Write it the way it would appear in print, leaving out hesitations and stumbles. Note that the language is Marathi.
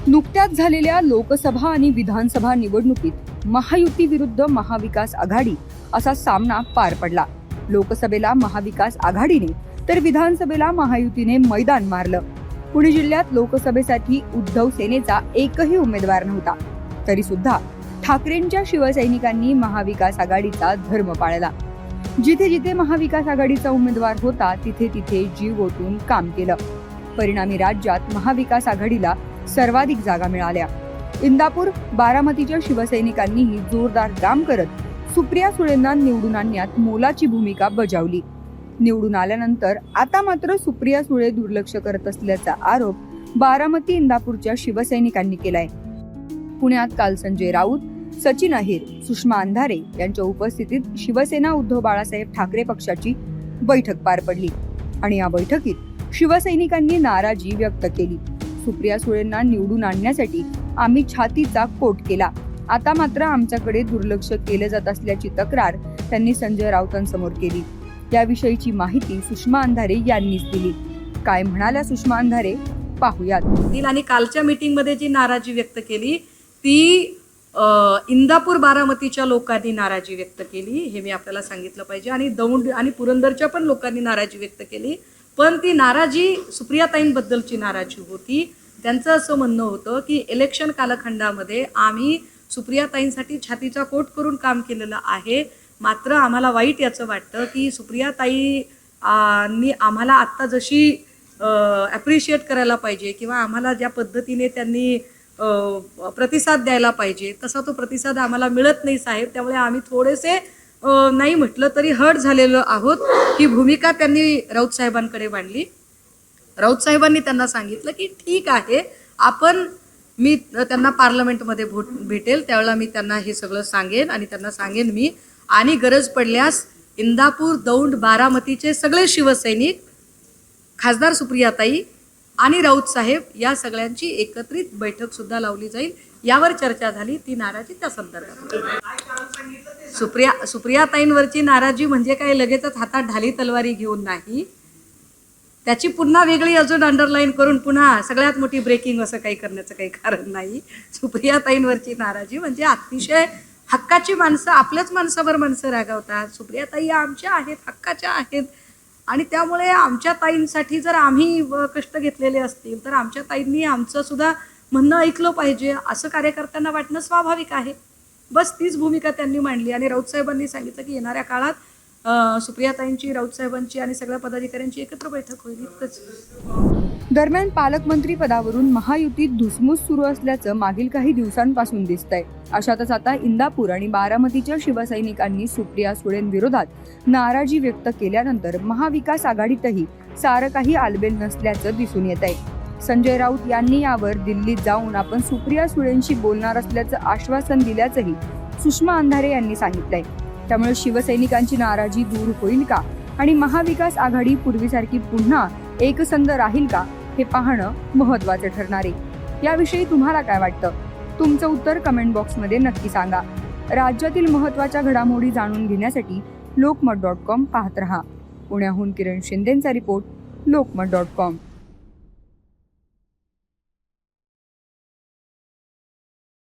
नुकत्याच झालेल्या लोकसभा आणि विधानसभा निवडणुकीत महायुती विरुद्ध महाविकास आघाडी असा सामना पार पडला। लोकसभेला महाविकास आघाडीने तर विधानसभेला महायुतीने मैदान मारलं। पुणे जिल्ह्यात लोकसभेसाठी उद्धव सेनेचा एकही उमेदवार नव्हता, तरी सुद्धा ठाकरेंच्या शिवसैनिकांनी महाविकास आघाडीचा धर्म पाळला। जिथे जिथे महाविकास आघाडीचा उमेदवार होता तिथे तिथे जीव ओतून काम केलं। परिणामी राज्यात महाविकास आघाडीला सर्वाधिक जागा मिळाल्या। इंदापूर बारामतीच्या शिवसैनिकांनीही जोरदार काम करत सुप्रिया सुळेंना निवडून आणण्यात मोलाची भूमिका बजावली। निवडून आल्यानंतर आता मात्र सुप्रिया सुळे दुर्लक्ष करत असल्याचा आरोप बारामती इंदापूरच्या शिवसैनिकांनी केलाय। पुण्यात काल संजय राऊत, सचिन अहिर, सुषमा अंधारे यांच्या उपस्थितीत शिवसेना उद्धव बाळासाहेब ठाकरे पक्षाची बैठक पार पडली आणि या बैठकीत शिवसैनिकांनी नाराजी व्यक्त केली। सुप्रिया सुळेंना निवडून आणण्यासाठी आम्ही छातीचा कोट केला, आता मात्र आमच्याकडे दुर्लक्ष केलं जात असल्याची तक्रार त्यांनी संजय राऊतांसमोर केली। याविषयीची माहिती सुषमा अंधारे यांनीच दिली। काय म्हणाल्या सुषमा अंधारे पाहूयात। आणि कालच्या मीटिंग मध्ये जी नाराजी व्यक्त केली ती इंदापूर बारामतीच्या लोकांनी नाराजी व्यक्त केली, हे मी आपल्याला सांगितलं पाहिजे। आणि दौंड आणि पुरंदरच्या पण लोकांनी नाराजी व्यक्त केली, पण ती नाराजी सुप्रियाताईंबद्दलची नाराजी होती। त्यांचं असं म्हणणं होतं की इलेक्शन कालखंडामध्ये आम्ही सुप्रियाताईंसाठी छातीचा कोट करून काम केलेलं आहे, मात्र आम्हाला वाईट याचं वाटतं की सुप्रियाताईंनी आम्हाला आत्ता जशी ॲप्रिशिएट करायला पाहिजे किंवा आम्हाला ज्या पद्धतीने त्यांनी प्रतिसाद द्यायला पाहिजे तसा तो प्रतिसाद आम्हाला मिळत नाही साहेब। त्यामुळे आम्ही थोडेसे नाही म्हटलं तरी हर्ट झालेलो आहोत। ही भूमिका त्यांनी राऊत साहेबांकडे मांडली। राऊत साहेबांनी त्यांना सांगितलं की ठीक आहे, मी त्यांना पार्लमेंटमध्ये भेटेल त्यावेळेला मी त्यांना हे सगळं सांगेन आणि त्यांना सांगेन मी, आणि गरज पडल्यास इंदापूर, दौंड, बारामतीचे सगळे शिवसैनिक, खासदार सुप्रियाताई आणि राऊत साहेब या सगळ्यांची एकत्रित बैठक सुद्धा लावली जाईल। यावर चर्चा झाली, ती नाराजी त्या संदर्भात। सुप्रियाताईंवरची नाराजी म्हणजे काय लगेचच हातात ढाली तलवारी घेऊन नाही, त्याची पुन्हा वेगळी अजून अंडरलाईन करून पुन्हा सगळ्यात मोठी ब्रेकिंग असं काही करण्याचं काही कारण नाही। सुप्रियाताईंवरची नाराजी म्हणजे अतिशय हक्काची माणसं, आपल्याच माणसावर माणसं रागावतात। सुप्रियाताई आमच्या आहेत, हक्काच्या आहेत, आणि त्यामुळे आमच्या ताईंसाठी जर आम्ही कष्ट घेतलेले असतील तर आमच्या ताईंनी आमचं सुद्धा म्हणणं ऐकलं पाहिजे असं कार्यकर्त्यांना वाटणं स्वाभाविक आहे। बस तीच भूमिका त्यांनी मांडली आणि राऊत साहेबांनी सांगितलं की येणाऱ्या काळात सुप्रियाताईंची, राऊत साहेबांची आणि सगळ्या पदाधिकाऱ्यांची एकत्र बैठक होईल इतकंच। दरम्यान पालकमंत्री पदावरून महायुतीत धुसमूस सुरू असल्याचं मागील काही दिवसांपासून दिसतंय। अशातच आता इंदापूर आणि बारामतीच्या शिवसैनिकांनी सुप्रिया सुळेंविरोधात नाराजी व्यक्त केल्यानंतर महाविकास आघाडीतही सारं काही आलबेल नसल्याचं दिसून येत आहे। संजय राऊत यांनी यावर दिल्लीत जाऊन आपण सुप्रिया सुळेंशी बोलणार असल्याचं आश्वासन दिल्याचंही सुषमा अंधारे यांनी सांगितलंय। त्यामुळे शिवसैनिकांची नाराजी दूर होईल का आणि महाविकास आघाडी पूर्वीसारखी पुन्हा एकसंध राहील का हे पाहणं महत्त्वाचं ठरणार आहे। याविषयी तुम्हाला काय वाटतं? तुमचं उत्तर कमेंट बॉक्समध्ये नक्की सांगा। राज्यातील महत्त्वाच्या घडामोडी जाणून घेण्यासाठी lokmat.com पाहत रहा। पुण्याहून किरण शिंदेंचा रिपोर्ट, lokmat.com।